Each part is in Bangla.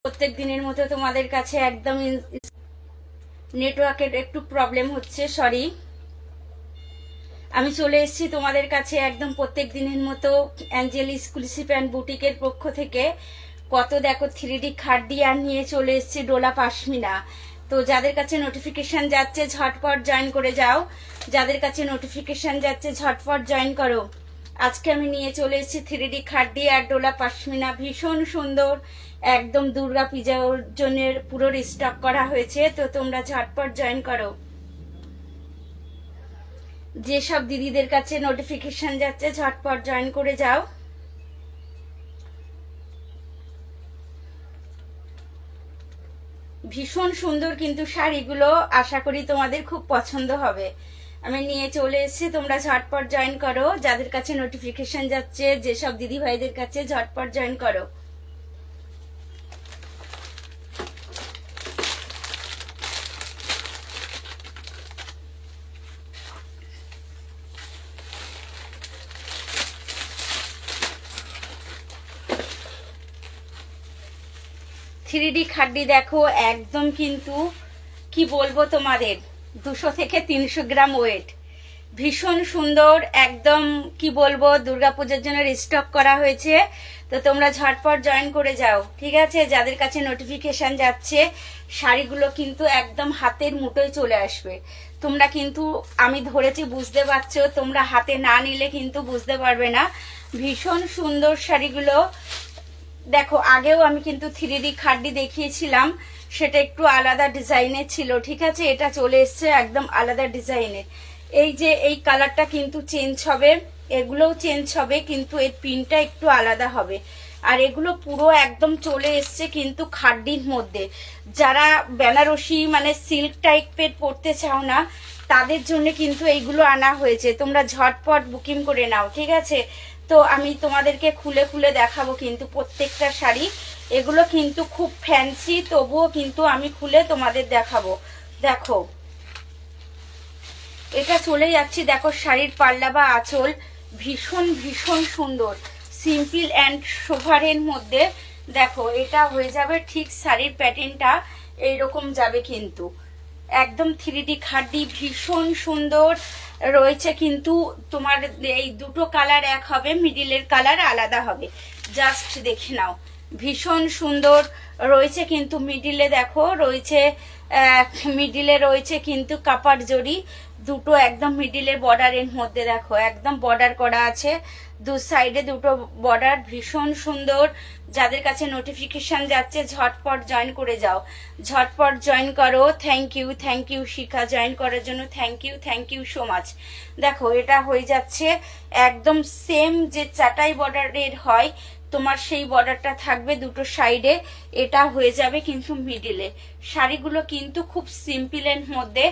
প্রত্যেক দিনের মতো তোমাদের কাছে একদম নেটওয়ার্কের একটু প্রবলেম হচ্ছে, সরি। আমি চলে এসেছি তোমাদের কাছে একদম প্রত্যেক দিনের মতো অ্যাঞ্জেল এক্সক্লুসিভ অ্যান্ড বুটিকের পক্ষ থেকে। কত দেখো 3D খাট দিয়ে আর নিয়ে চলে এসেছি ডোলা পাশমিনা। তো যাদের কাছে নোটিফিকেশন যাচ্ছে ঝটপট জয়েন করে যাও, যাদের কাছে নোটিফিকেশন যাচ্ছে ঝটপট জয়েন করো। আজকে আমি নিয়ে চলে এসেছি 3D খাট দিয়ে আর ডোলা পাশমিনা, ভীষণ সুন্দর, একদম দুর্গা পূজার জন্য পুরো রিস্টক করা হয়েছে। তো তোমরা ঝটপট জয়েন করো। যেসব দিদিদের কাছে নোটিফিকেশন যাচ্ছে ঝটপট জয়েন করে যাও। ভীষণ সুন্দর কিন্তু শাড়িগুলো, আশা করি তোমাদের খুব পছন্দ হবে। আমি নিয়ে চলে এসেছি, তোমরা ঝটপট জয়েন করো। যাদের কাছে নোটিফিকেশন যাচ্ছে, যেসব দিদি ভাইদের কাছে ঝটপট জয়েন করো। থ্রিডি খাড্ডি দেখো, একদম কিন্তু কি বলবো তোমাদের, 200 থেকে 300 গ্রাম ওয়েট, ভীষণ সুন্দর, একদম কি বলবো দুর্গাপূজার জন্য রিস্টক করা হয়েছে। তো তোমরা ঝটপট জয়েন করে যাও, ঠিক আছে। যাদের কাছে নোটিফিকেশন যাচ্ছে শাড়িগুলো কিন্তু একদম হাতের মুঠোয় চলে আসবে। তোমরা কিন্তু আমি ধরেছি বুঝতে পারছো, তোমরা হাতে না নিলে কিন্তু বুঝতে পারবে না। ভীষণ সুন্দর শাড়িগুলো দেখো। আগেও আমি কিন্তু 3D খাড্ডি দেখিয়েছিলাম, সেটা একটু আলাদা ডিজাইনের ছিল, ঠিক আছে। এটা চলে এসছে একদম আলাদা ডিজাইনের। এই যে এই কালারটা কিন্তু চেঞ্জ হবে, এগুলোও চেঞ্জ হবে, কিন্তু এর পিনটা একটু আলাদা হবে। আর এগুলো পুরো একদম চলে এসছে কিন্তু খাড্ডির মধ্যে। যারা বেনারসি মানে সিল্ক টাইপের পরতে চাও না, তাদের জন্য কিন্তু এইগুলো আনা হয়েছে। তোমরা ঝটপট বুকিং করে নাও, ঠিক আছে। তো আমি তোমাদেরকে খুলে খুলে দেখাবো কিন্তু প্রত্যেকটা শাড়ি। এগুলো কিন্তু খুব ফ্যান্সি, তবুও কিন্তু আমি খুলে তোমাদের দেখাবো। দেখো এটা চলে যাচ্ছি, দেখো শাড়ির পাল্লা বা আঁচল ভীষণ ভীষণ সুন্দর, সিম্পল অ্যান্ড সোভারের মধ্যে। দেখো এটা হয়ে যাবে ঠিক শাড়ির প্যাটার্নটা এইরকম যাবে কিন্তু একদম 3D খাড্ডি, ভীষণ সুন্দর রয়েছে। কিন্তু তোমার এই দুটো কালার এক হবে, মিডিলের কালার আলাদা হবে, জাস্ট দেখে নাও। ভীষণ সুন্দর রয়েছে কিন্তু মিডিলে দেখো রয়েছে, মিডিলে রয়েছে কিন্তু কাপার জড়ি দুটো, একদম মিডিলের বর্ডারের মধ্যে দেখো একদম বর্ডার করা আছে, দু সাইডে দুটো বর্ডার, ভীষণ সুন্দর। যাদের কাছে নোটিফিকেশন যাচ্ছে ঝটপট জয়েন করে যাও, ঝটপট জয়েন করো। থ্যাংক ইউ শিখা, জয়েন করার জন্য থ্যাংক ইউ সো মাচ। দেখো এটা হয়ে যাচ্ছে একদম সেম যে চাটাই বর্ডারের হয় তোমার, সেই বর্ডারটা থাকবে দুটো সাইডে, এটা হয়ে যাবে কিন্তু মিডিলে। শাড়িগুলো কিন্তু খুব সিম্পলের মধ্যে,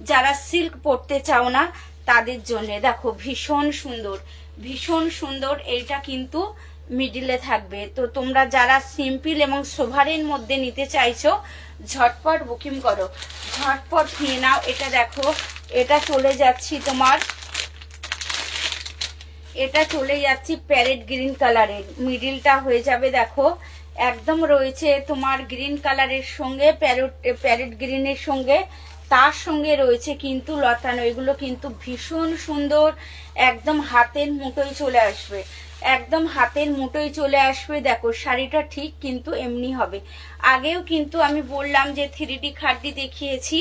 যারা সিল্ক পরতে চাও না তাদের জন্য দেখো ভীষণ সুন্দর, ভীষণ সুন্দর। এইটা কিন্তু মিডিলে থাকবে। তো তোমরা যারা সিম্পল এবং সোভারের মধ্যে নিতে চাইছো ঝটপট বুকিং করো, ঝটপট নিয়ে নাও। এটা দেখো, এটা চলে যাচ্ছি তোমার, এটা চলে যাচ্ছি প্যারেট গ্রিন কালারের, মিডিলটা হয়ে যাবে দেখো একদম রয়েছে তোমার গ্রিন কালারের সঙ্গে প্যারেট গ্রিনের সঙ্গে, তার সঙ্গে রয়েছে কিন্তু লতানো। এগুলো কিন্তু ভীষণ সুন্দর, একদম হাতের মুঠোয় চলে আসবে, একদম হাতের মুঠোয় চলে আসবে। দেখো শাড়িটা ঠিক কিন্তু এমনি হবে। আগেও কিন্তু আমি বললাম যে 3D খাড্ডি দেখিয়েছি,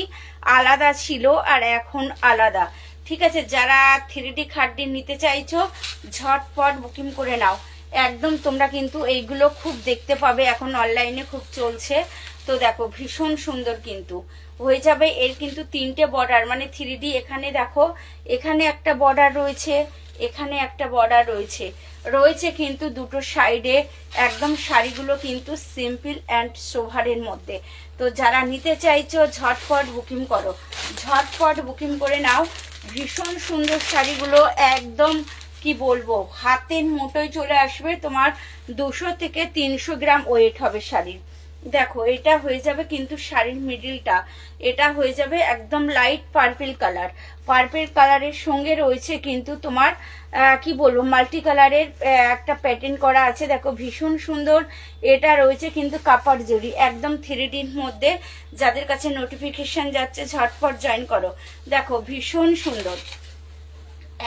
আলাদা ছিল আর এখন আলাদা, ঠিক আছে। যারা 3D খাড্ডি নিতে চাইছো ঝটপট বুকিং করে নাও। একদম তোমরা কিন্তু এইগুলো খুব দেখতে পাবে, এখন অনলাইনে খুব চলছে। তো দেখো ভীষণ সুন্দর কিন্তু হয়ে যাবে। এর কিন্তু 3টে বর্ডার, মানে 3D, এখানে দেখো এখানে একটা বর্ডার রয়েছে, এখানে একটা বর্ডার রয়েছে, রয়েছে কিন্তু দুটো সাইডে। একদম শাড়িগুলো কিন্তু সিম্পল অ্যান্ড সোভারের মধ্যে। তো যারা নিতে চাইছো ঝটপট বুকিং করো, ঝটপট বুকিং করে নাও। ভীষণ সুন্দর শাড়িগুলো, একদম কি বলবো হাতের মুঠোয় চলে আসবে তোমার, 200 থেকে 300 গ্রাম ওয়েট হবে শাড়ির, দেখো এটা হয়ে যাবে কিন্তু শাড়ির মিডিলটা, এটা হয়ে যাবে একদম লাইট পার্পল কালার। পার্পল কালারের সঙ্গে রয়েছে কিন্তু তোমার কি বলবো মাল্টি কালারের একটা প্যাটার্ন করা আছে। দেখো ভীষণ সুন্দর। এটা রয়েছে কিন্তু কাপার জরি, একদম 3Dর মধ্যে। যাদের কাছে নোটিফিকেশন যাচ্ছে ঝটপট জয়েন করো। দেখো ভীষণ সুন্দর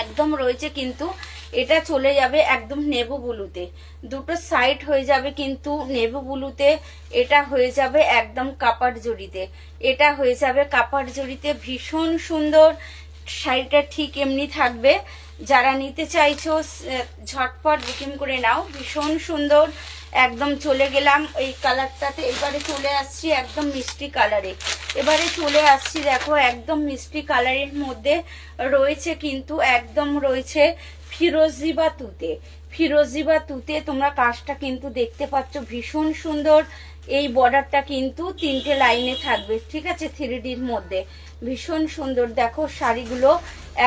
একদম রয়েছে কিন্তু। এটা চলে যাবে একদম নেভি ব্লুতে, দুটো সাইড হয়ে যাবে কিন্তু নেভি ব্লুতে। এটা হয়ে যাবে একদম কাপার জড়িতে, এটা হয়ে যাবে কাপার জড়িতে। ভীষণ সুন্দর শাড়িটা ঠিক এমনি থাকবে। যারা নিতে চাইছো ঝটপট বুকিং করে নাও। ভীষণ সুন্দর একদম। চলে গেলাম এই কালারটাতে, এবারে চলে আসছি একদম মিষ্টি কালারে। এবারে চলে আসছি দেখো একদম মিষ্টি কালারের মধ্যে রয়েছে কিন্তু একদম রয়েছে ফিরোজি বা তুতে। ফিরোজি বা তুতে তোমরা কাজটা কিন্তু দেখতে পাচ্ছ ভীষণ সুন্দর। এই বর্ডারটা কিন্তু 3টে লাইনে থাকবে, ঠিক আছে, 3Dর মধ্যে। ভীষণ সুন্দর। দেখো শাড়িগুলো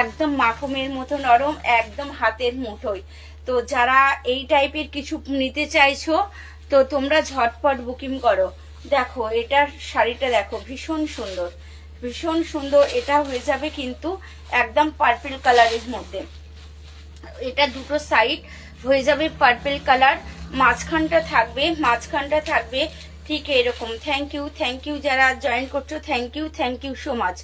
একদম মাখমের মতো নরম, একদম হাতের মুঠোয়। তো যারা এই টাইপের কিছু নিতে চাইছো তো তোমরা ঝটপট বুকিং করো। দেখো এটার শাড়িটা দেখো ভীষণ সুন্দর, ভীষণ সুন্দর। এটা হয়ে যাবে কিন্তু একদম পার্পল কালারের মধ্যে। এটা দুটো সাইড হয়ে যাবে পার্পল কালার, মাঝখানটা থাকবে ঠিক এরকম। থ্যাংক ইউ যারা জয়েন করছো, thank you so much,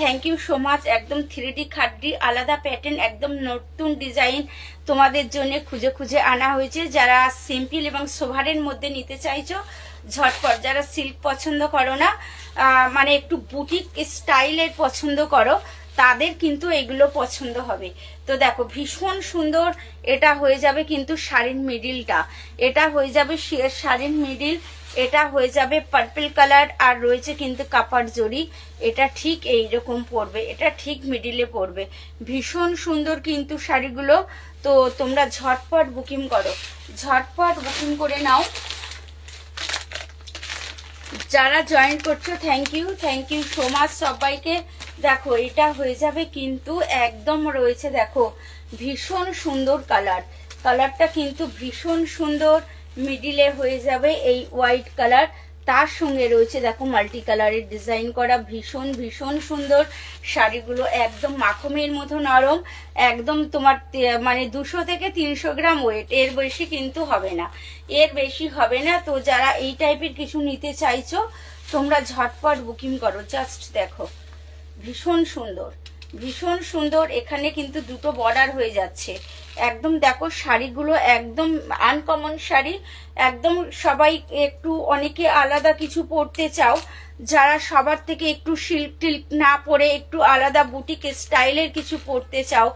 thank you so much. একদম 3D খাড্ডি আলাদা প্যাটার্ন, একদম নতুন ডিজাইন তোমাদের জন্য খুঁজে খুঁজে আনা হয়েছে। যারা সিম্পল এবং সোভারের মধ্যে নিতে চাইছো ঝটপট, যারা সিল্ক পছন্দ করো না মানে একটু বুটিক স্টাইলের পছন্দ করো তাদের কিন্তু এগুলো পছন্দ হবে। তো দেখো ভীষণ সুন্দর। এটা হয়ে যাবে কিন্তু শাড়ির মিডিলটা, এটা হয়ে যাবে শাড়ির মিডিল। এটা হয়ে যাবে পার্পল কালার আর রয়েছে কিন্তু কাপার জরি। এটা ঠিক এইরকম পড়বে, এটা ঠিক মিডিলে পড়বে। ভীষণ সুন্দর কিন্তু শাড়িগুলো। তো তোমরা ঝটপট বুকিং করো, ঝটপট বুকিং করে নাও। যারা জয়েন করছো থ্যাংক ইউ সো মাচ সবাইকে। দেখো এটা হয়ে যাবে কিন্তু একদম রয়েছে দেখো ভীষণ সুন্দর কালারটা কিন্তু ভীষণ সুন্দর। মিডিলে হয়ে যাবে এই হোয়াইট কালার, তার সঙ্গে রয়েছে দেখো মাল্টি কালারের ডিজাইন করা। ভীষণ সুন্দর শাড়িগুলো, একদম মাখমের মতো নরম। একদম তোমার মানে 200 থেকে 300 গ্রাম ওয়েট, এর বেশি কিন্তু হবে না, এর বেশি হবে না। তো যারা এই টাইপের কিছু নিতে চাইছো তোমরা ঝটপট বুকিং করো। জাস্ট দেখো ভীষণ সুন্দর। এখানে কিন্তু দুটো বর্ডার হয়ে যাচ্ছে একদম। দেখো শাড়িগুলো একদম আনকমন শাড়ি, একদম সবাই একটু অনেকে আলাদা কিছু পরতে চাও, যারা সবার থেকে একটু সিল্ক টিল্ক না পরে একটু আলাদা বুটিক স্টাইলের কিছু পরতে চাও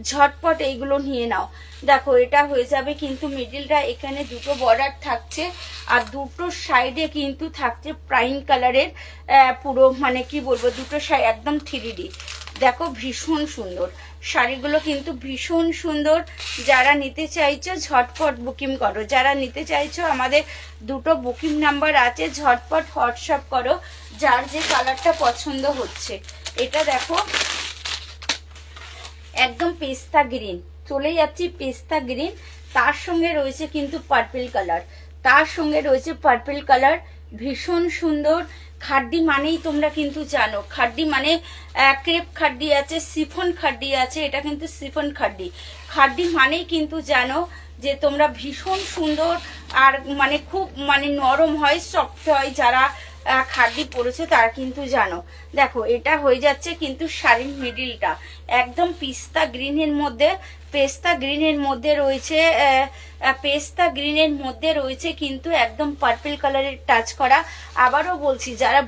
ঝটপট এইগুলো নিয়ে নাও। দেখো এটা হয়ে যাবে কিন্তু মিডিলটা, এখানে দুটো বর্ডার থাকছে আর দুটো সাইডে কিন্তু থাকছে প্রাইম কালারের পুরো মানে কি বলবো দুটো সাইড একদম 3D। দেখো ভীষণ সুন্দর শাড়িগুলো কিন্তু ভীষণ সুন্দর। যারা নিতে চাইছো ঝটপট বুকিং করো, যারা নিতে চাইছো আমাদের দুটো বুকিং নাম্বার আছে, ঝটপট হোয়াটসঅ্যাপ করো যার যে কালারটা পছন্দ হচ্ছে। এটা দেখো একদম পেস্তা গ্রিন, চলে যাচ্ছি পেস্তা গ্রিন, তার সঙ্গে রয়েছে কিন্তু পার্পল কালার, ভীষণ সুন্দর। খাড্ডি মানেই তোমরা কিন্তু জানো, খাড্ডি মানে ক্রেপ খাড্ডি আছে, সিফন খাড্ডি আছে, এটা কিন্তু সিফন খাড্ডি মানেই কিন্তু জানো যে তোমরা ভীষণ সুন্দর আর মানে খুব মানে নরম হয়, সফট হয়। যারা খাড্ডি পরেছে তারা কিন্তু জানো। দেখো এটা হয়ে যাচ্ছে কিন্তু শাড়ির মিডিলটা একদম পেস্তা গ্রিনের মধ্যে রয়েছে কিন্তু একদম পার্পল কালারের টাচ করা। আবারও বলছি যারা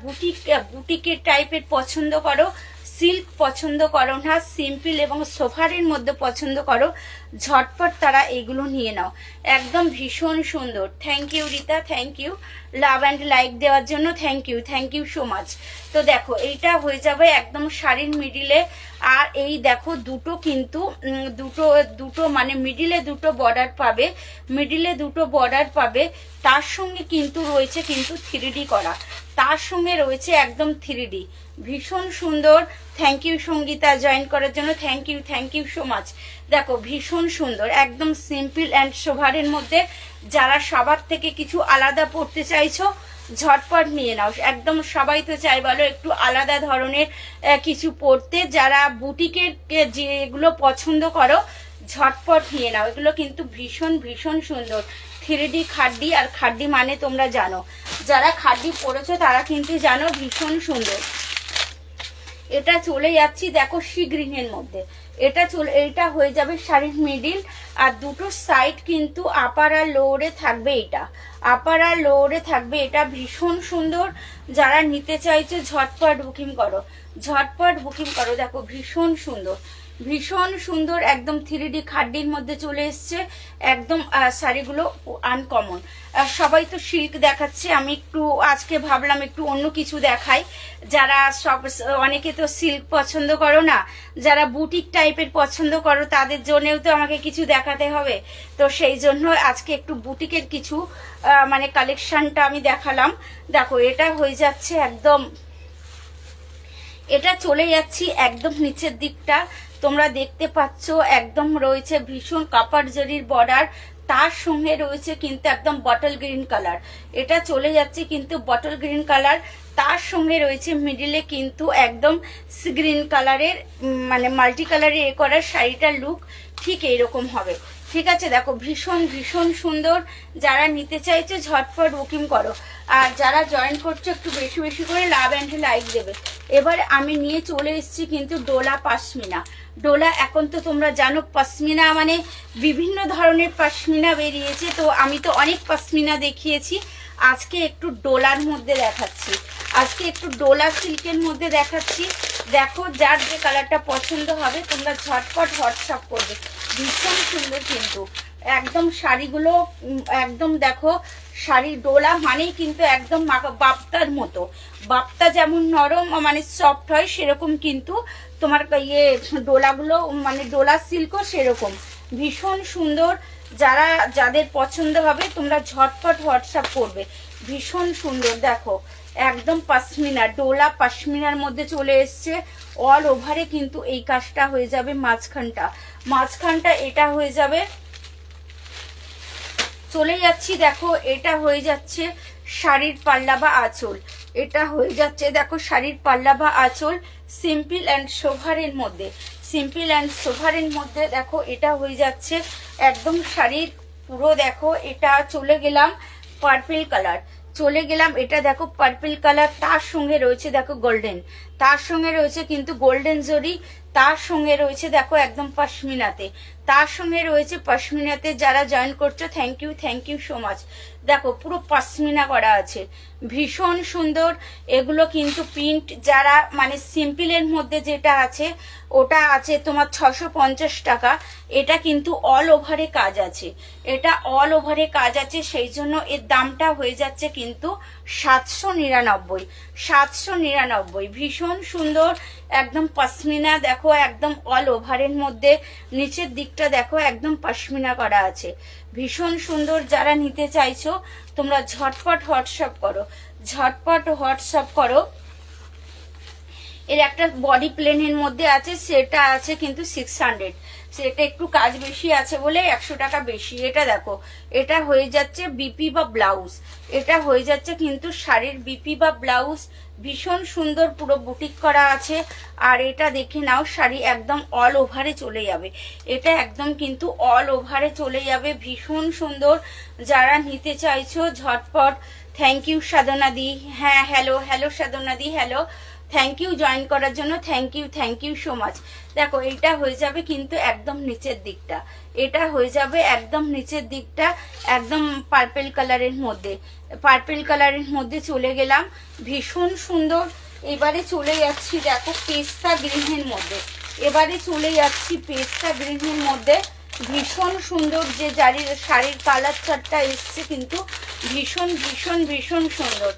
বুটিকের টাইপের পছন্দ করো, সিল্ক পছন্দ করো না, সিম্পল এবং সোফারের মধ্যে পছন্দ করো ঝটপট তারা এগুলো নিয়ে নাও। একদম ভীষণ সুন্দর। Thank you Rita, thank you love and like দেওয়ার জন্য, থ্যাংক ইউ সো মাচ। তো দেখো এইটা হয়ে যাবে একদম শাড়ির মিডিলে। আর এই দেখো দুটো কিন্তু দুটো মানে মিডিলে দুটো বর্ডার পাবে, তার সঙ্গে কিন্তু রয়েছে কিন্তু 3D করা, তার সঙ্গে রয়েছে একদম 3D। ভীষণ সুন্দর। থ্যাংক ইউ সঙ্গীতা জয়েন করার জন্য, থ্যাংক ইউ সো মাচ। দেখো ভীষণ সুন্দর একদম সিম্পল অ্যান্ড সোভারের মধ্যে, যারা সবার থেকে কিছু আলাদা পড়তে চাইছো ঝটপট নিয়ে নাও। একদম সবাই তো চাই বলো একটু আলাদা ধরনের কিছু পরতে, যারা বুটিকের যেগুলো পছন্দ করো ঝটপট নিয়ে নাও। এগুলো কিন্তু ভীষণ ভীষণ সুন্দর। 3D খাড্ডি, আর খাড্ডি মানে তোমরা জানো, যারা খাড্ডি পরেছো তারা কিন্তু জানো ভীষণ সুন্দর। এটা চলে যাচ্ছি দেখো সি গ্রিনের মধ্যে। এটা হয়ে যাবে শাড়ির মিডিল, আর দুটো সাইড কিন্তু আপার আর লোয়ারে থাকবে। এটা আপার আর লোয়ারে থাকবে। এটা ভীষণ সুন্দর। যারা নিতে চাইছো ঝটপট বুকিং করো, ঝটপট বুকিং করো। দেখো ভীষণ সুন্দর, ভীষণ সুন্দর। একদম 3D খাড্ডির মধ্যে চলে এসছে। একদম শাড়িগুলো আনকমন। সবাই তো সিল্ক দেখাচ্ছে, আমি একটু আজকে ভাবলাম একটু অন্য কিছু দেখাই। যারা অনেকে তো সিল্ক পছন্দ করো না, যারা বুটিক টাইপের পছন্দ করো তাদের জন্যেও তো আমাকে কিছু দেখাতে হবে। তো সেই জন্য আজকে একটু বুটিকের কিছু মানে কালেকশনটা আমি দেখালাম। দেখো এটা হয়ে যাচ্ছে একদম, এটা চলে যাচ্ছি একদম নিচের দিকটা। তোমরা দেখতে পাচ্ছ একদম রয়েছে ভীষণ কাপার জরির বর্ডার, তার সঙ্গে রয়েছে কিন্তু একদম বটল গ্রিন কালার। এটা চলে যাচ্ছে কিন্তু বটল গ্রিন কালার, তার সঙ্গে রয়েছে মিডিলে কিন্তু একদম গ্রিন কালারের মানে মাল্টি কালারের এ করার শাড়িটার লুক ঠিক এইরকম হবে। ঠিক আছে, দেখো ভীষণ ভীষণ সুন্দর। যারা নিতে চাইছো ঝটপট বুকিং করো, আর যারা জয়েন করছো একটু বেশি বেশি করে লাভ অ্যান্ড লাইক দেবে। এবার আমি নিয়ে চলে এসেছি কিন্তু ডোলা পাশমিনা। ডোলা এখন তো তোমরা জানো পশমিনা মানে বিভিন্ন ধরনের পশমিনা বেরিয়েছে, তো আমি তো অনেক পশমিনা দেখিয়েছি। আজকে একটু ডোলার মধ্যে দেখাচ্ছি, আজকে একটু ডোলা সিল্কের মধ্যে দেখাচ্ছি। দেখো যার যে কালারটা পছন্দ হবে তোমরা ঝটপট হোয়াটসঅ্যাপ করবে। ভীষণ সুন্দর কিন্তু একদম শাড়িগুলো। একদম দেখো শাড়ি ডোলা মানেই কিন্তু একদম বাপ্তার মতো। বাপ্তা যেমন নরম মানে সফট হয়, সেরকম কিন্তু তোমার ইয়ে ডোলাগুলো মানে ডোলা সিল্কও সেরকম ভীষণ সুন্দর। যাদের পছন্দ হবে তোমরা ঝটপট হোয়াটসঅ্যাপ করবে। ভীষণ সুন্দর দেখো একদম পশমিনা, ডোলা পশমিনার মধ্যে চলে এসছে। অল ওভারে কিন্তু এই কাজটা হয়ে যাবে। মাঝখানটা এটা হয়ে যাবে। চলে যাচ্ছি দেখো এটা হয়ে যাচ্ছে শাড়ির পাল্লা বা আঁচল। এটা হয়ে যাচ্ছে দেখো শাড়ির পাল্লা বা আঁচল সিম্পল অ্যান্ড সোভারের মধ্যে। সিম্পল অ্যান্ড সোভারের মধ্যে দেখো এটা হয়ে যাচ্ছে একদম শাড়ির পুরো। দেখো এটা চলে গেলাম পার্পল কালার, চলে গেলাম এটা দেখো পার্পল কালার, তার সঙ্গে রয়েছে দেখো গোল্ডেন, তার সঙ্গে রয়েছে কিন্তু গোল্ডেন জরি, তার সঙ্গে রয়েছে দেখো একদম পশমিনাতে, তার সঙ্গে রয়েছে পশমিনাতে। যারা জয়েন করছো থ্যাংক ইউ সো মাচ। দেখো পুরো পশমিনা করা আছে, ভীষণ সুন্দর। এগুলো কিন্তু প্রিন্ট যারা মানে সিম্পলের মধ্যে যেটা আছে ওটা আছে তোমার 650 টাকা। এটা কিন্তু অল ওভারে কাজ আছে, এটা অল ওভারে কাজ আছে, সেই জন্য এর দামটা হয়ে যাচ্ছে কিন্তু 799। ভীষণ সুন্দর একদম পশমিনা। দেখো একদম অল ওভারের মধ্যে নিচের দিকটা দেখো একদম পশমিনা করা আছে, ভীষণ সুন্দর। যারা নিতে চাইছো তোমরা ঝটপট হোয়াটসঅ্যাপ করো, ঝটপট হোয়াটসঅ্যাপ করো। এর একটা বডি প্লেনের মধ্যে আছে, সেটা আছে কিন্তু 600, সেটা একটু কাজ বেশি আছে বলে 100 টাকা বেশি। এটা দেখো এটা হয়ে যাচ্ছে বিপি বা ব্লাউজ, এটা হয়ে যাচ্ছে কিন্তু শাড়ির বিপি বা ব্লাউজ। ভীষণ সুন্দর পুরো বুটিক করা আছে। আর এটা দেখে নাও শাড়ি একদম অল ওভারে চলে যাবে, এটা একদম কিন্তু অল ওভারে চলে যাবে, ভীষণ সুন্দর। যারা নিতে চাইছো ঝটপট। থ্যাংক ইউ সাধনা দি। হ্যাঁ হ্যালো সাধনা দি, হ্যালো, থ্যাংক ইউ জয়েন করার জন্য, থ্যাংক ইউ সো মাচ। দেখো এইটা হয়ে যাবে কিন্তু একদম নিচের দিকটা, এটা হয়ে যাবে একদম নিচের দিকটা একদম পার্পল কালারের মধ্যে, পার্পল কালারের মধ্যে চলে গেলাম, ভীষণ সুন্দর। এবারে চলে যাচ্ছি দেখো পেস্তা গ্রিনের মধ্যে, এবারে চলে যাচ্ছি পেস্তা গ্রিনের মধ্যে। ভীষণ সুন্দর যে শাড়ির কালার চারটা এসছে কিন্তু ভীষণ সুন্দর।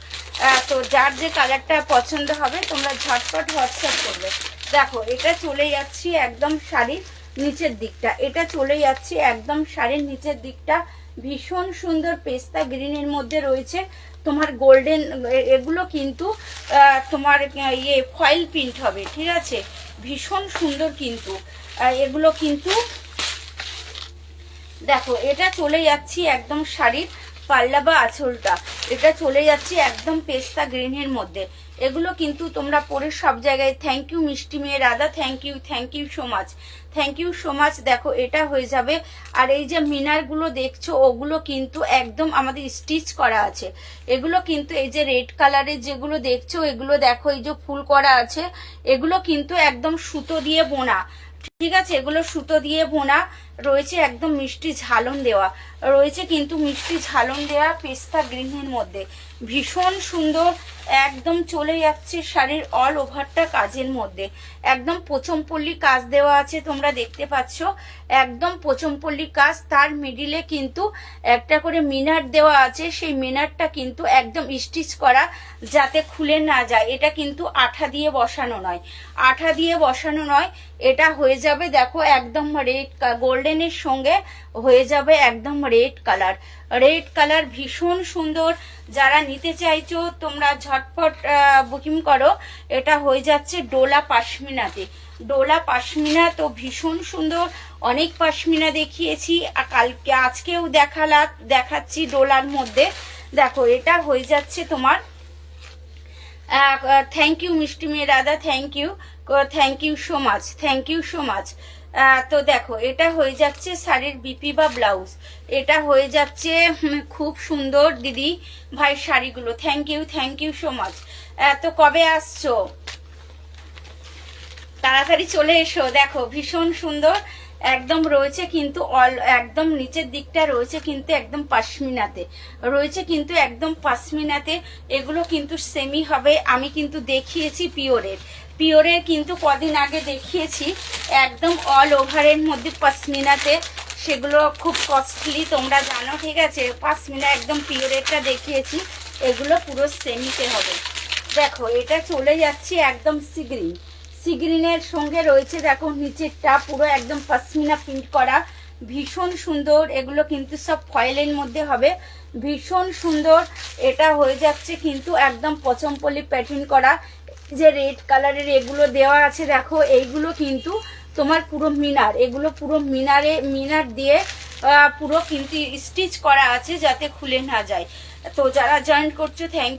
তো যার যে কালারটা পছন্দ হবে তোমরা ঝটপট হোয়াটসঅ্যাপ করবে। দেখো এটা চলে যাচ্ছি একদম শাড়ির নিচের দিকটা, এটা চলে যাচ্ছি একদম শাড়ির নিচের দিকটা। ভীষণ সুন্দর পেস্তা গ্রিনের মধ্যে রয়েছে তোমার গোল্ডেন। এগুলো কিন্তু তোমার ইয়ে ফয়েল প্রিন্ট হবে, ঠিক আছে, ভীষণ সুন্দর কিন্তু এগুলো কিন্তু। দেখো এটা চলে যাচ্ছি একদম শাড়ির পাল্লা বা আঁচলটা, এটা চলে যাচ্ছে একদম পেস্তা গ্রিনের মধ্যে। এগুলো কিন্তু তোমরা পরে সব জায়গায়। থ্যাংক ইউ মিষ্টি মেয়ে Radha, thank you so much, thank you so much. দেখো এটা হয়ে যাবে। আর এই যে মিনারগুলো দেখছো ওগুলো কিন্তু একদম আমাদের স্টিচ করা আছে। এগুলো কিন্তু এই যে রেড কালারের যেগুলো দেখছো এগুলো দেখো এই যে ফুল করা আছে, এগুলো কিন্তু একদম সুতো দিয়ে বোনা, ঠিক আছে? এগুলো সুতো দিয়ে বোনা রয়েছে, একদম মিষ্টি ঝালন দেওয়া রয়েছে, কিন্তু মিষ্টি ঝালন দেওয়া পেস্তা গ্রিনের মধ্যে ভীষণ সুন্দর। একদম চলে যাচ্ছে শাড়ির অল ওভারটা কাজের মধ্যে, একদম পোচমপল্লি কাজ দেওয়া আছে, তোমরা দেখতে পাচ্ছ একদম পোচমপল্লি কাজ। তার মিডিলে কিন্তু একটা করে মিনার দেওয়া আছে, সেই মিনারটা কিন্তু একদম স্টিচ করা যাতে খুলে না যায়। এটা কিন্তু আঠা দিয়ে বসানো নয়, আঠা দিয়ে বসানো নয়। এটা হয়ে যাবে দেখো একদম রেড গোল্ডেনের সঙ্গে হয়ে যাবে একদম রেড কালার, রেড কালার ভীষণ সুন্দর। যারা নিতে চাইছো তোমরা ঝটপট বুকিং করো। এটা হয়ে যাচ্ছে ডোলা পাশমিনাতে, ডোলা পাশমিনা তো ভীষণ সুন্দর। অনেক পাশমিনা দেখিয়েছি, কালকে আজকেও দেখাচ্ছি ডোলার মধ্যে। দেখো এটা হয়ে যাচ্ছে তোমার থ্যাংক ইউ মিষ্টি মেয়ে Radha, thank you so much, thank you so much. তো দেখো এটা হয়ে যাচ্ছে শাড়ির বিপি বা ব্লাউজ, এটা হয়ে যাচ্ছে খুব সুন্দর দিদি ভাই শাড়িগুলো। Thank you so much. তো কবে আসছো? তাড়াতাড়ি চলে এসো। দেখো ভীষণ সুন্দর একদম রয়েছে কিন্তু একদম নিচের দিকটা রয়েছে কিন্তু একদম পাশমিনাতে রয়েছে, কিন্তু একদম পাশমিনাতে। এগুলো কিন্তু সেমি হবে। আমি কিন্তু দেখিয়েছি পিওরের কিন্তু কদিন আগে দেখিয়েছি একদম অল ওভারের মধ্যে পাশমিনাতে, সেগুলো খুব কস্টলি তোমরা জানো, ঠিক আছে? পাশমিনা একদম পিওরেরটা দেখিয়েছি, এগুলো পুরো সেমিতে হবে। দেখো এটা চলে যাচ্ছে একদম সিগ্রিনের সঙ্গে রয়েছে, দেখো নিচেরটা পুরো একদম পাশমিনা প্রিন্ট করা, ভীষণ সুন্দর। এগুলো কিন্তু সব ফয়েলের মধ্যে হবে, ভীষণ সুন্দর। এটা হয়ে যাচ্ছে কিন্তু একদম পচমপল্লি প্যাটার্ন করা, যে রেড কালারের এগুলো দেওয়া আছে দেখো, এইগুলো কিন্তু তোমার পুরো মিনার, এগুলো পুরো মিনার দিয়ে পুরো কিন্তু স্টিচ করা আছে যাতে খুলে না যায়। তো যারা জয়েন করছো থ্যাংক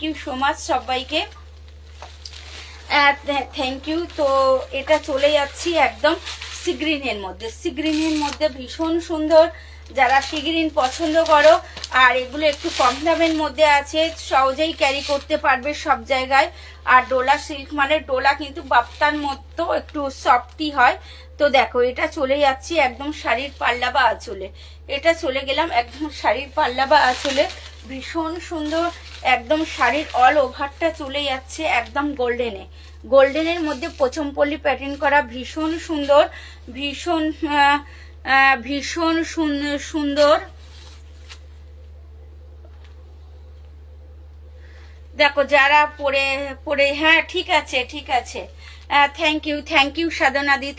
ইউ সো মাচ সবাইকে, থ্যাংক ইউ। তো এটা চলে যাচ্ছি একদম সিগ্রিনের মধ্যে ভীষণ সুন্দর। যারা সিগ্রিন পছন্দ করো আর এগুলো একটু কম দামের মধ্যে আছে, সহজেই ক্যারি করতে পারবে সব জায়গায়। আর ডোলা সিল্ক মানে ডোলা কিন্তু বাপ্তার মতো একটু সফটই হয়। তো দেখো এটা চলে যাচ্ছি একদম শাড়ির পাল্লা বা আঁচলে, এটা চলে গেলাম একদম শাড়ির পাল্লা বা আঁচলে, ভীষণ সুন্দর। একদম শাড়ির অল ওভারটা চলে যাচ্ছে একদম গোল্ডেনের মধ্যে পচমপল্লি প্যাটার্ন করা, ভীষণ সুন্দর, ভীষণ সুন্দর। দেখো যারা পরে হ্যাঁ ঠিক আছে থ্যাংক ইউ সাধনাদি,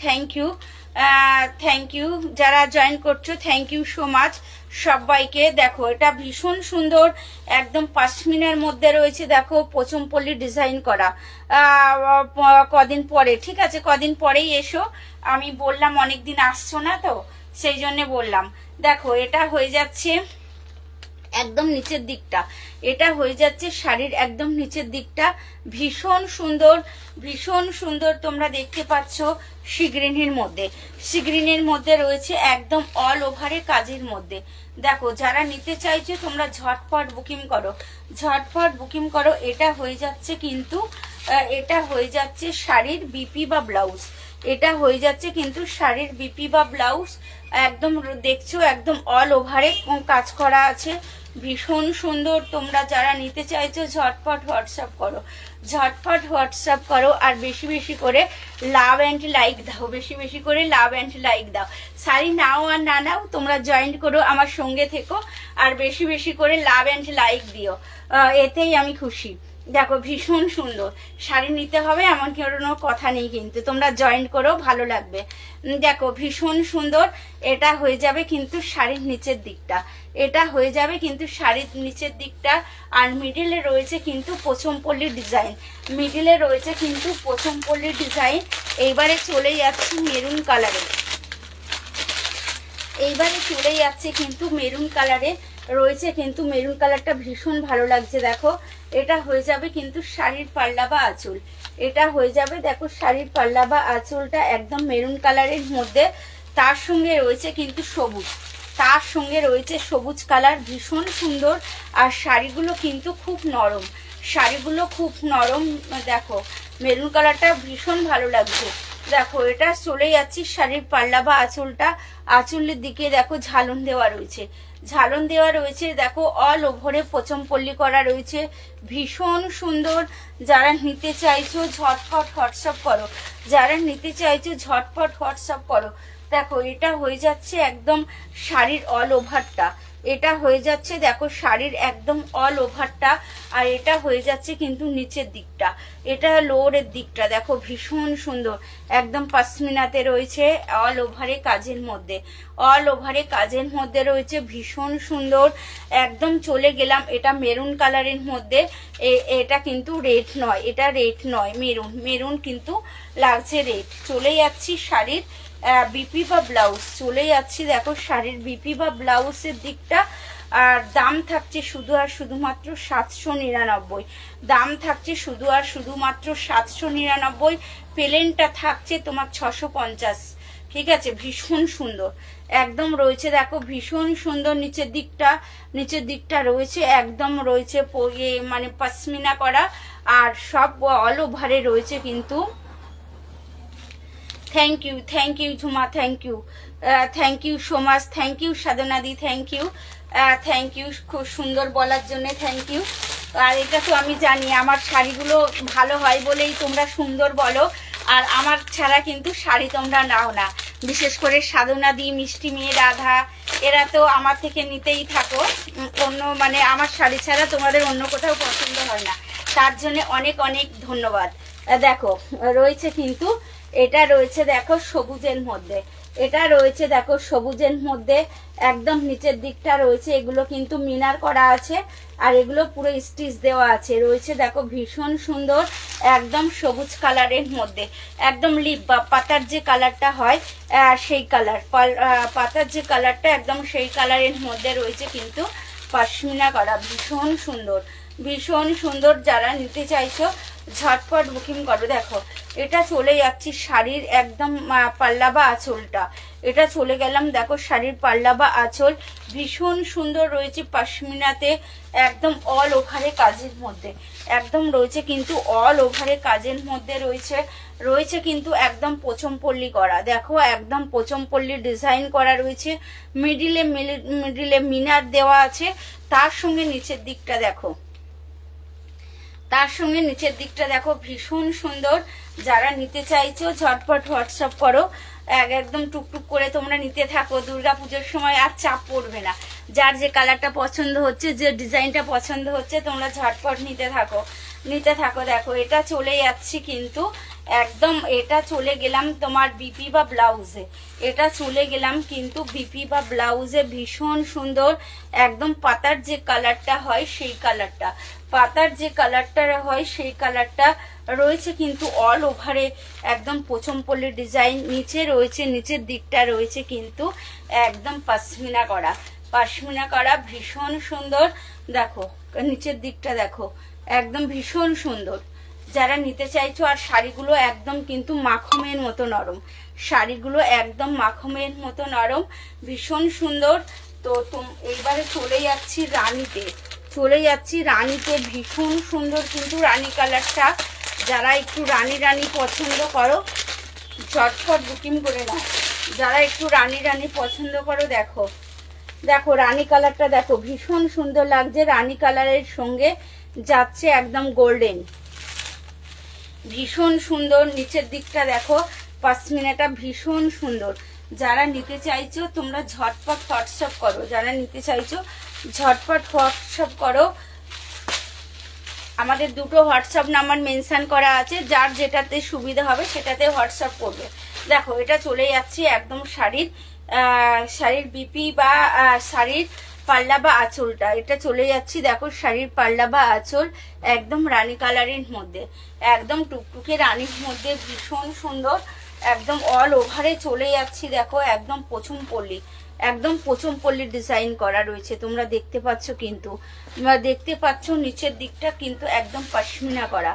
থ্যাংক ইউ যারা জয়েন করছো, থ্যাংক ইউ সো মাচ সবাইকে। দেখো এটা ভীষণ সুন্দর একদম পাশমিনার মধ্যে রয়েছে, দেখো পচমপল্লি ডিজাইন করা। কদিন পরে, ঠিক আছে কদিন পরেই এসো, আমি বললাম অনেকদিন আসছো না তো সেই জন্য বললাম। দেখো এটা হয়ে যাচ্ছে একদম নিচের দিকটা, এটা হয়ে যাচ্ছে শাড়ির একদম নিচের দিকটা, ভীষণ সুন্দর তোমরা দেখতে পাচ্ছ। সিগ্রিনের মধ্যে রয়েছে একদম অল ওভারে কাজের মধ্যে। দেখো যারা নিতে চাইছো তোমরা ঝটপট বুকিং করো। এটা হয়ে যাচ্ছে কিন্তু এটা হয়ে যাচ্ছে শাড়ির বিপি বা ব্লাউজ, এটা হয়ে যাচ্ছে কিন্তু শাড়ির বিপি বা ব্লাউজ। একদম দেখছো একদম অল ওভারে কাজ করা আছে, ভীষণ সুন্দর। তোমরা যারা নিতে চাইছো ঝটপট হোয়াটসঅ্যাপ করো আর বেশি বেশি করে লাভ অ্যান্ড লাইক দাও, শাড়ি নাও আর না নাও তোমরা জয়েন করো, আমার সঙ্গে থেকো আর বেশি বেশি করে লাভ অ্যান্ড লাইক দিও, এতেই আমি খুশি। দেখো ভীষণ সুন্দর শাড়ি নিতে হবে এমন কোনো কথা নেই, কিন্তু তোমরা জয়েন করো, ভালো লাগবে। দেখো ভীষণ সুন্দর। এটা হয়ে যাবে কিন্তু শাড়ির নিচের দিকটা, এটা হয়ে যাবে কিন্তু শাড়ির নিচের দিকটা। আর মিডিলে রয়েছে কিন্তু পচমপল্লি ডিজাইন, এইবারে চলে যাচ্ছে মেরুন কালারে, কিন্তু মেরুন কালারে। রয়েছে কিন্তু মেরুন কালারটা ভীষণ ভালো লাগছে। দেখো এটা হয়ে যাবে কিন্তু শাড়ির পাল্লা বা আঁচল, এটা হয়ে যাবে দেখো শাড়ির পাল্লা বা আঁচলটা একদম মেরুন কালারের মধ্যে, তার সঙ্গে রয়েছে কিন্তু সবুজ, তার সঙ্গে রয়েছে সবুজ কালার, ভীষণ সুন্দর। আর শাড়িগুলো কিন্তু খুব নরম, শাড়িগুলো খুব নরম। দেখো মেরুন কালারটা ভীষণ ভালো লাগছে। দেখো এটা চলে যাচ্ছি শাড়ির পাল্লা বা আঁচলটা, আঁচলের দিকে দেখো ঝালন দেওয়া রয়েছে, ঝালন দেওয়া রয়েছে। দেখো অল ওভারে পচমপল্লি করা রয়েছে, ভীষণ সুন্দর। যারা নিতে চাইছো ঝটপট হোয়াটসঅ্যাপ করো, যারা নিতে চাইছো ঝটপট হোয়াটসঅ্যাপ করো। দেখো এটা হয়ে যাচ্ছে একদম শাড়ির অল ওভারটা, এটা হয়ে যাচ্ছে দেখো শাড়ির একদম অল ওভারটা। আর এটা হয়ে যাচ্ছে কিন্তু নিচের দিকটা, এটা লোয়ারের দিকটা। দেখো ভীষণ সুন্দর, একদম পাশমিনাতে রয়েছে, অল ওভারে কাজের মধ্যে, অল ওভারে কাজের মধ্যে রয়েছে, ভীষণ সুন্দর। একদম চলে গেলাম এটা মেরুন কালারের মধ্যে, এটা কিন্তু রেড নয়, এটা রেড নয়, মেরুন, মেরুন কিন্তু লাগছে রেড। চলে যাচ্ছি শাড়ির বিপি বা ব্লাউজ, চলে যাচ্ছি দেখো শাড়ির বিপি বা ব্লাউজের দিকটা। আর দাম থাকছে শুধু আর শুধুমাত্র 799, দাম থাকছে শুধু আর শুধুমাত্র 799। প্লেনটা থাকছে তোমার 650, ঠিক আছে। ভীষণ সুন্দর একদম রয়েছে, দেখো ভীষণ সুন্দর। নিচের দিকটা, নিচের দিকটা রয়েছে একদম রয়েছে মানে পশমিনা করা, আর সব অল ওভারে রয়েছে কিন্তু। Thank you Jhuma, thank you so much, thank you সাধনাদি, থ্যাংক ইউ খুব সুন্দর বলার জন্য, থ্যাংক ইউ। আর এটা তো আমি জানি আমার শাড়িগুলো ভালো হয় বলেই তোমরা সুন্দর বলো, আর আমার ছাড়া কিন্তু শাড়ি তোমরা নাও না। বিশেষ করে সাধনাদি, মিষ্টি মেয়ে, রাধা, এরা তো আমার থেকে নিতেই থাকো। অন্য মানে আমার শাড়ি ছাড়া তোমাদের অন্য কোথাও পছন্দ হয় না, তার জন্য অনেক অনেক ধন্যবাদ। দেখো রয়েছে কিন্তু, এটা রয়েছে দেখো সবুজের মধ্যে, এটা রয়েছে দেখো সবুজের মধ্যে, একদম নিচের দিকটা রয়েছে, এগুলো কিন্তু মিনার করা আছে, আর এগুলো পুরো স্টিচ দেওয়া আছে। রয়েছে দেখো ভীষণ সুন্দর একদম সবুজ কালারের মধ্যে, একদম লিপ বা পাতার যে কালারটা হয় সেই কালার, পাতার যে কালারটা একদম সেই কালারের মধ্যে রয়েছে কিন্তু পশমিনা করা, ভীষণ সুন্দর, ভীষণ সুন্দর। যারা নিতে চাইছো ঝটপট বুকিং করো। দেখো এটা চলে যাচ্ছি শাড়ির একদম পাল্লা বা আঁচলটা, এটা চলে গেলাম দেখো শাড়ির পাল্লা বা আঁচল, ভীষণ সুন্দর রয়েছে পশমিনাতে, একদম অল ওভারে কাজের মধ্যে, একদম রয়েছে কিন্তু অল ওভারে কাজের মধ্যে রয়েছে, রয়েছে কিন্তু একদম পচমপল্লি করা। দেখো একদম পচমপল্লি ডিজাইন করা রয়েছে, মিডিলে মিডিলে মিনার দেওয়া আছে, তার সঙ্গে নিচের দিকটা দেখো, তার সঙ্গে নিচের দিকটা দেখো ভীষণ সুন্দর। যারা নিতে চাইছো ঝটপট হোয়াটসঅ্যাপ করো, একদম টুকটুক করে তোমরা নিতে থাকো, দুর্গাপুজোর সময় আর চাপ পড়বে না। যার যে কালারটা পছন্দ হচ্ছে, যে ডিজাইনটা পছন্দ হচ্ছে, তোমরা ঝটপট নিতে থাকো, নিতে থাকো। দেখো এটা চলে যাচ্ছি কিন্তু একদম, এটা চলে গেলাম তোমার বিপি বা ব্লাউজে, এটা চলে গেলাম কিন্তু বিপি বা ব্লাউজে, ভীষণ সুন্দর একদম পাতার যে কালারটা হয় সেই কালারটা, পাতার যে কালারটা হয় সেই কালারটা রয়েছে কিন্তু অল ওভারে একদম পচমপল্লি ডিজাইন। নিচে রয়েছে, নিচের দিকটা রয়েছে কিন্তু একদম পশমিনা করা, পশমিনা করা, ভীষণ সুন্দর। দেখো নিচের দিকটা দেখো একদম ভীষণ সুন্দর। যারা নিতে চাইছো, আর শাড়িগুলো একদম কিন্তু মাখমের মতো নরম, শাড়িগুলো একদম মাখমের মতো নরম, ভীষণ সুন্দর। তো এইবারে চলে যাচ্ছি রানীতে, চলে যাচ্ছি রানীতে, ভীষণ সুন্দর কিন্তু রানী কালারটা। যারা একটু রানী রানী পছন্দ করো ঝটপট বুকিং করে নাও, যারা একটু রানী রানী পছন্দ করো। দেখো দেখো রানী কালারটা দেখো ভীষণ সুন্দর লাগছে, রানী কালারের সঙ্গে যাচ্ছে একদম গোল্ডেন, ভীষণ সুন্দর। নিচের দিকটা দেখো পশমিনাটা ভীষণ সুন্দর। যারা নিতে চাইছো তোমরা ঝটপট হোয়াটসঅ্যাপ করো, যারা নিতে চাইছো ঝটপট হোয়াটসঅ্যাপ করো। আমাদের দুটো হোয়াটসঅ্যাপ নাম্বার মেনশন করা আছে, যার যেটাতে সুবিধা হবে সেটাতে হোয়াটসঅ্যাপ করবে। দেখো এটা চলে যাচ্ছে একদম শাড়ির শাড়ির বিপি বা শাড়ির পাল্লা বা আঁচলটা, এটা চলে যাচ্ছি দেখো শাড়ির পাল্লা বা আঁচল একদম রানী কালারের মধ্যে, একদম টুকটুকে রানীর মধ্যে, ভীষণ সুন্দর। একদম অল ওভারে চলে যাচ্ছি দেখো একদম পচমপল্লি, একদম পোচমপল্লির ডিজাইন করা রয়েছে, তোমরা দেখতে পাচ্ছ, কিন্তু তোমরা দেখতে পাচ্ছ নিচের দিকটা কিন্তু একদম পশমিনা করা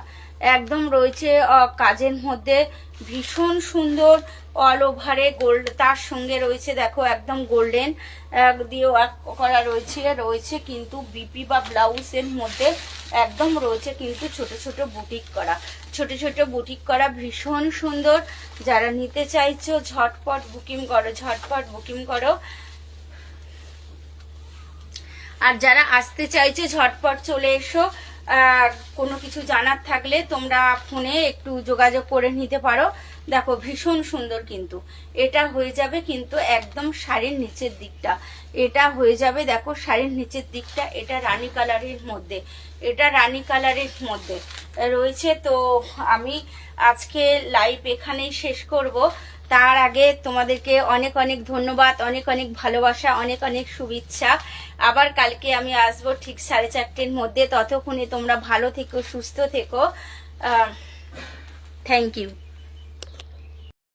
একদম রয়েছে কাজের মধ্যে, ভীষণ সুন্দর। অল ওভারে গোল্ড, তার সঙ্গে রয়েছে দেখো একদম গোল্ডেন দিয়ে ওয়ার্ক করা রয়েছে কিন্তু বিপি বা ব্লাউজের মধ্যে একদম রয়েছে কিন্তু ছোট ছোট বুটিক করা ভীষণ সুন্দর। যারা নিতে চাইছো ঝটপট বুকিং করো। আর যারা আসতে চাইছো ঝটপট চলে এসো। কোনো কিছু জানার থাকলে তোমরা ফোনে একটু যোগাযোগ করে নিতে পারো। দেখো ভীষণ সুন্দর, কিন্তু এটা হয়ে যাবে কিন্তু একদম শাড়ির নিচের দিকটা, এটা হয়ে যাবে দেখো শাড়ির নিচের দিকটা, এটা রানী কালারের মধ্যে রয়েছে। তো আমি আজকে লাইভ এখানেই শেষ করব। তার আগে তোমাদেরকে অনেক অনেক ধন্যবাদ, অনেক অনেক ভালোবাসা, অনেক অনেক শুভেচ্ছা। আবার কালকে আমি আসবো ঠিক 4:30-র মধ্যে। ততক্ষণে তোমরা ভালো থেকো, সুস্থ থেকো। Thank you.